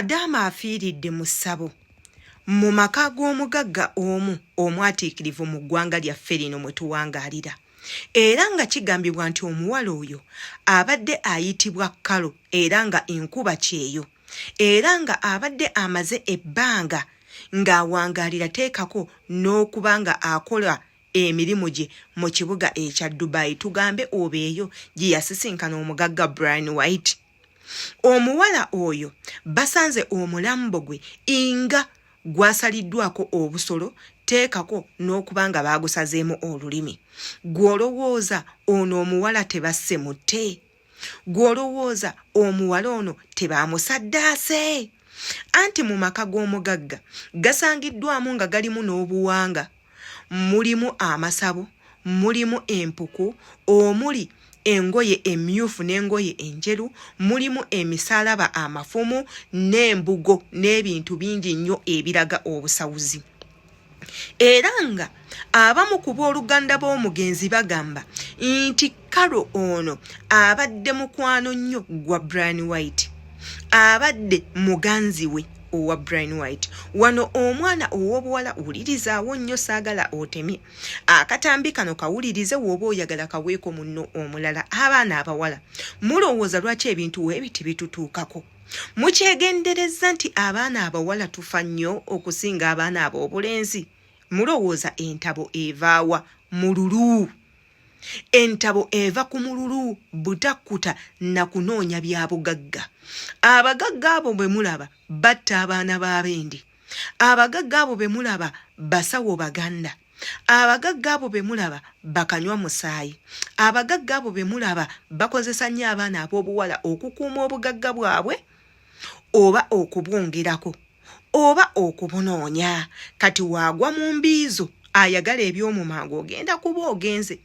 Kadaama afiiridde mu ssabo mu maka g'omugagga omu omwatiikirivu mu ggwanga lyaffe lino mwe tuwangaalira. Era nga kigambibwa nti omuwala oyo abadde ayitibwa Kalo era nga enkuba kyeyo. Era nga abadde amaze ebbanga ng'awangaalira teekako n'okuba nga akola emirimu gye mu kibuga ekya Dubai. Tugambe oba eyo gye yasisinkana omugagga Brian White. Omuwala oyo basanze omulambo gwe nga gwasaliddwako obusolo teekako n'okuba nga baagusazeemu olulimi. Gw'olowooza ono omuwala tebasse mutte? Gw'olowooza omuwala ono tebaamusaddaase? Anti mu maka g'omugagga gasangiddwamu nga galimu n'obuwanga. Mulimu amasabo, mulimu empuku, omuli engoye emyufu n'engoye enjeru, mulimu emisalaba amafumu n'embugo n'ebintu bingi nnyo ebiraga obusawuzi. Era nga abamu ku booluganda b'omugenzi bagamba nti Kalo ono abadde mukwano nnyo gwa Brian White, abadde muganzi we owa Brian White. Wano omwana ow'obuwala wulirizawo nnyo saagala otemye. Akatambi kano kawulirize w'oba oyagala kaweeko munno omulala. Abaana abawala mulowooza lwaki ebintu weebiti bitutuukako? Mukyegendereza nti abaana abawala tufa nnyo okusinga abaana ab'obulenzi? Mulowooza entabo evaawa? Mululu. Entabo eva ku mululu, butakkuta na kunoonya bya bugagga. Abagagga abo bwe mulaba batta abaana b'abendi. Abagagga abo bwe mulaba basawo baganda. Abagagga abo bwe mulaba bakanywa musaayi. Abagagga abo bwe mulaba bakozesa nnyo abaana ab'obuwala okukuuma obugagga bwabwe oba okubwongerako oba okubunoonya. Kati waagwa mu mbiizo ayagala eby'omumango ogenda kuba ogenze.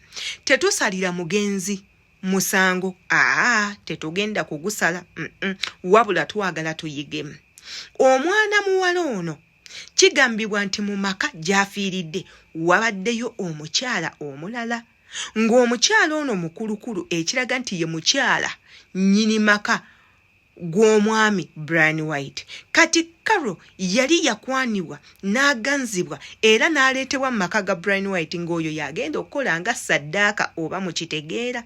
Tetusalira mugenzi musango. Tetugenda kugusala. Wabula twagala tuyigemu. Omwana muwala ono kigambibwa nti mu maka gy'afiiridde wabaddeyo omukyala omulala. Ng'omukyala ono mukulukulu ekiraga nti ye mukyala nnyini maka gw'omwami Brian White. Kati Kalo yali yakwanibwa n'aganzibwa era n'aleetebwa mu maka ga Brian White ng'oyo yagenda okukola nga saddaaka oba mukitegeera.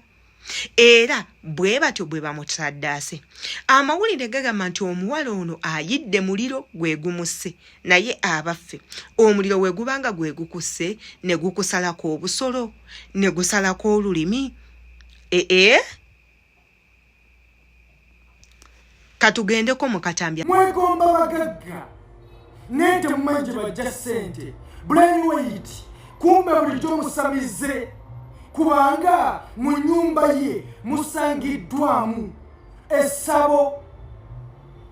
Era bwe batyo bwe bamusaddaase. Amawulire gagamba nti omuwala ono ayidde muliro gwe gumusse. Naye abaffe omuliro we gubanga gwe gukusse ne gukusalako obusolo ne gusalako olulimi. Katugendeko mu katambya. Mwegomba bagagga nente mumanje bajja ssente. Brian White kumbe bulijjo musamize kubanga mu nnyumba ye musangiddwamu essabo.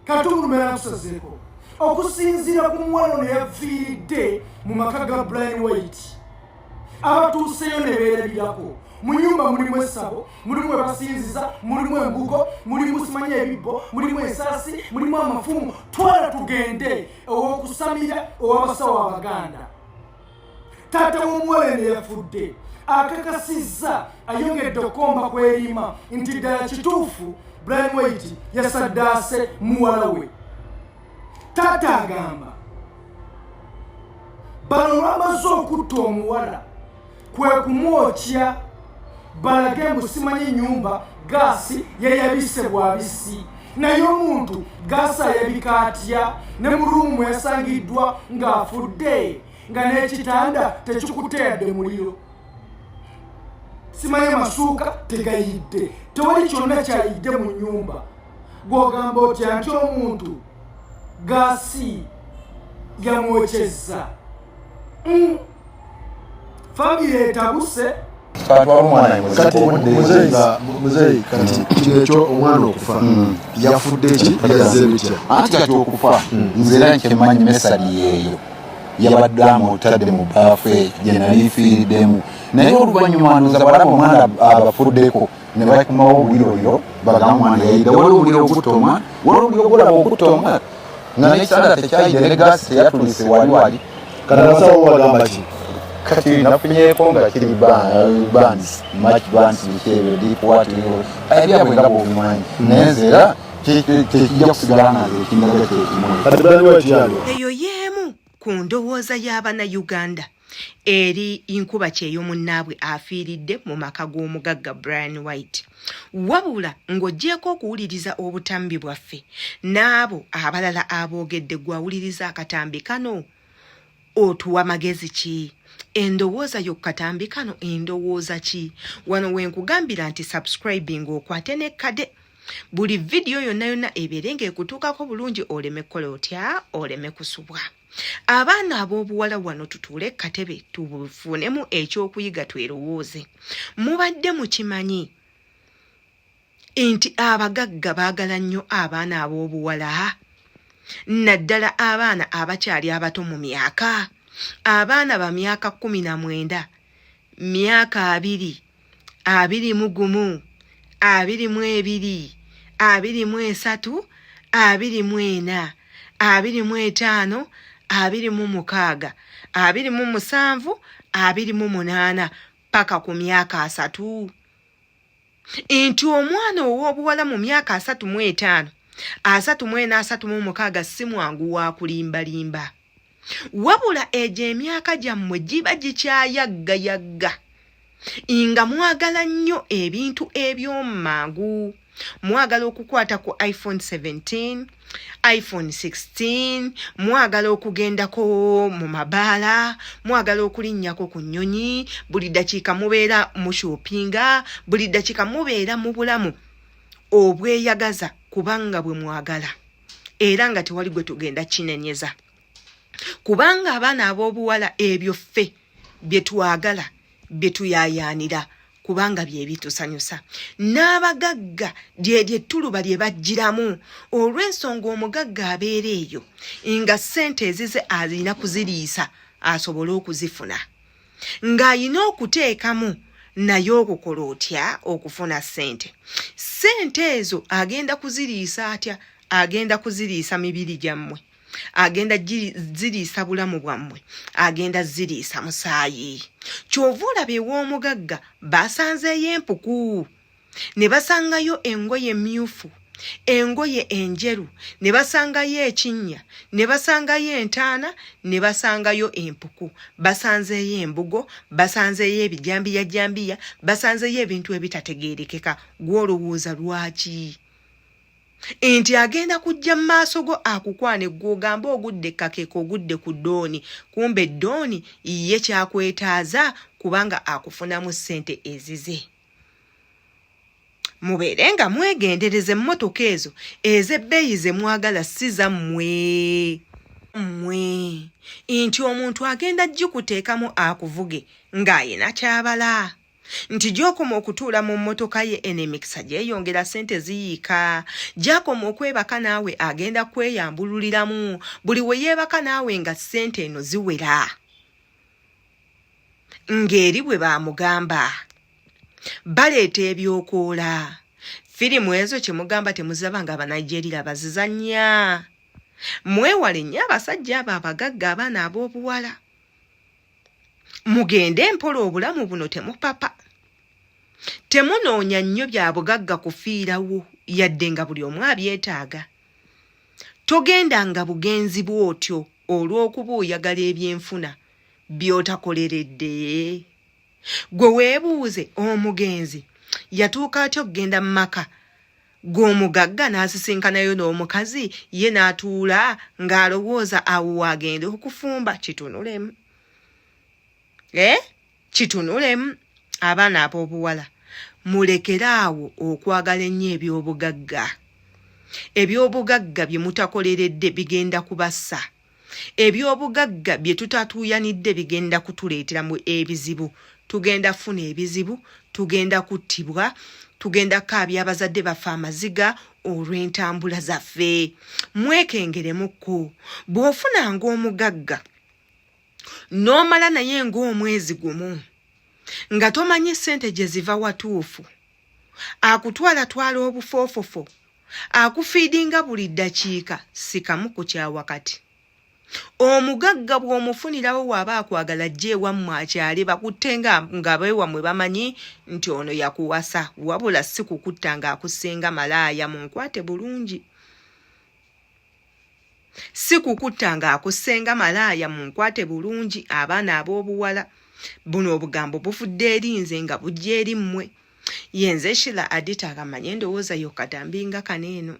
Katulumera kusazeeko okusinziira ku muwala ono yafiiridde mu maka ga Brian White. Abatuuseyo ne beerabirako. Mu nyumba mulimu essabo, mulimu abasinziza, mulimu embugo, mulimu simanya ebibbo, mulimu ensaasi, mulimu amafumu. Twala tugende ow'okusamira ow'abasawo abaganda. Taata w'omuwala ne yafudde akakasizza ayongedde okukomba kw'erima nti ddala kituufu Brian White yasaddaase muwala we. Taata agamba bano lwamaze okutta omuwala kwe kumwokya balage musimanyi nyumba gaasi yayabise bwabisi. Naye omuntu gaasi ayabika atya ne mu ruumu yasangiddwa ng'afudde nga n'ekitanda tekikuteyadde muliro. Simanyi amasuuka tegayidde, tewali kyonna kyayidde mu nyumba. Gw'ogamba otya nti omuntu gaasi yamwokyezza. Famire etabuse. Muzeeyi kati kino ekyo omwana okufa yafudde ki yazze bitya? Anti kati okufa nze era nkyemmanyi mesali yeeyo yabadde amutadde mu baafu gye nali fiiriddemu. Naye oluvannyuma ndoza balaba omwana abafuddeko ne bakumawo obuliro bagamba omwana yayidde. Waliwo obuliro obutta omwana, waliwo obuliro obulaba obutta omwana nga n'ekitanda tekyayidde ne gaasi teyatulise wali. Kati abasawo bagamba ki? Kati nafunyeko nga kiri bands, much bands bikeebyo deep water ebyabwe nga bw'obimanyi. Naye nze era tekijja kusigala nazo ekindala kyekimu kati Brian White yalyo eyo yeemu ku ndowooza y'Abannayuganda eri inkuba kyey'omunnaabwe afiiridde mu maka g'omugagga Brian White. Wabula ng'oggyeko okuwuliriza obutambi bwaffe n'abo abalala aboogedde gwawuliriza akatambi kano otuwa magezi ki? Endowooza y'okukatambi kano endowooza ki? Wano wenkugambira nti subscribing okwate n'ekkade. Buli vidiyo yonna ebeere ng'ekutuukako bulungi oleme kukola otya oleme kusubwa. Abaana ab'obuwala wano tutuule katebe tufunemu ekyokuyiga twerowooze. Mubadde mukimanyi nti abagagga baagala nnyo abaana ab'obuwala? Naddala abaana abakyali abato mu myaka. Abaana ba myaka 19, myaka 2, 21, 22, 23, 24, 25, 26, 27, 28 paka ku myaka 3. Nti omwana ow'obuwala mu myaka 35, 34, 36 si mwangu wa kulimbalimba. Wabula egyo emyaka gyammwe giba gikyayaggayagga nga mwagala nnyo ebintu eby'omangu. Mwagala okukwata ku iPhone 17, iPhone 16, mwagala okugendako mu mabaala, mwagala okulinnyako ku nnyonyi, buli dakiika mubeera mu shoppinga, buli dakiika mubeera mu bulamu obweyagaza kubanga bwe mwagala era nga tewali gwe tugenda kinenyeza. Kubanga abaana ab'obuwala ebyo ffe bye twagala bye tuyayaanira kubanga bye bitusanyusa. N'abagagga lye ttuluba lye bajjiramu olw'ensonga omugagga abeera eyo nga ssente ezize alina kuziriisa asobole okuzifuna. Ng'alina okuteekamu naye okukola otya okufuna ssente. Ssente ezo agenda kuziriisa atya? Agenda kuziriisa mibiri gyammwe. Agenda ziriisa bulamu bwammwe, agenda ziriisa musaayi. Kyova olaba ew'omugagga basanzeeyo empuku, ne basangayo engoye mmyufu, engoye enjeru, ne basangayo ekinnya, ne basangayo entaana, ne basangayo empuku, basanzeeyo embugo, basanzeeyo ebijambiyajambiya, basanzeeyo ebintu ebitategeerekeka. Gw'olowooza lwaki? Nti agenda kujja mu maaso go akukwane gw'ogamba ogudde kakeko ogudde ku ddooni, kumbe ddooni ye kyakwetaaza kubanga akufunamu ssente ezize. Mubeere nga mwegendereza emmotoka ezo ez'ebbeeyi ze mwagala si zammwe. Nti omuntu agenda gikuteekamu akuvuge ng'ayina kyabala. Nti gy'okoma okutuula mu mmotoka ye enemikisa gyeyongera ssente ziyiika. Gy'akoma okwebaka naawe agenda kweyambululiramu buli we yeebaka naawe nga ssente eno ziwera. Ng'eri bwe baamugamba baleeta ebyokoola. Firimu ezo kye mugamba temuzaba nga Abanigeria bazizannya. Mwewale nnyo abasajja abo abagagga abaana ab'obuwala. Mugende mpola obulamu buno temupapa. Temunoonya nnyo bya bugagga kufiirawo yadde nga buli omu abyetaaga. Togenda nga bugenzi bw'otyo olw'okuba oyagala ebyenfuna by'otakoleredde. Gwe weebuuze omugenzi yatuuka atya okugenda mu maka g'omugagga n'asisinkanayo n'omukazi ye n'atuula ng'alowooza awo waagenda okufumba. Kitunulemu. Kitunulemu. Abaana ab'obuwala mulekeraawo okwagala ennyo eby'obugagga. Eby'obugagga bye mutakoleredde bigenda kubassa. Eby'obugagga bye tutatuuyanidde bigenda kutuleeteramu ebizibu. Tugenda funa ebizibu, tugenda kuttibwa, tugenda kaabya abazadde baffe amaziga olw'entambula zaffe. Mwekengeremukko. Bw'ofunanga omugagga n'omala naye ng'omwezi gumu nga tomanyi ssente gye ziva watuufu, akutwala obufoofofo, akufiidinga buli ddakiika, sikamu ku kya wakati. omugagga bw'omufunirawo waba akwagala ajje ewammwe akyale bakutte nga beewammwe bamanyi nti ono yakuwasa wabula si kukutta ng'akusenga malaaya munkwate bulungi si kukutta ng'akusenga malaaya munkwate bulungi abaana ab'obuwala buno obugambo buvudde eri nze nga bujja eri mmwe yenze Shila Adita akamanye ndowooza yo katambinga kaneeno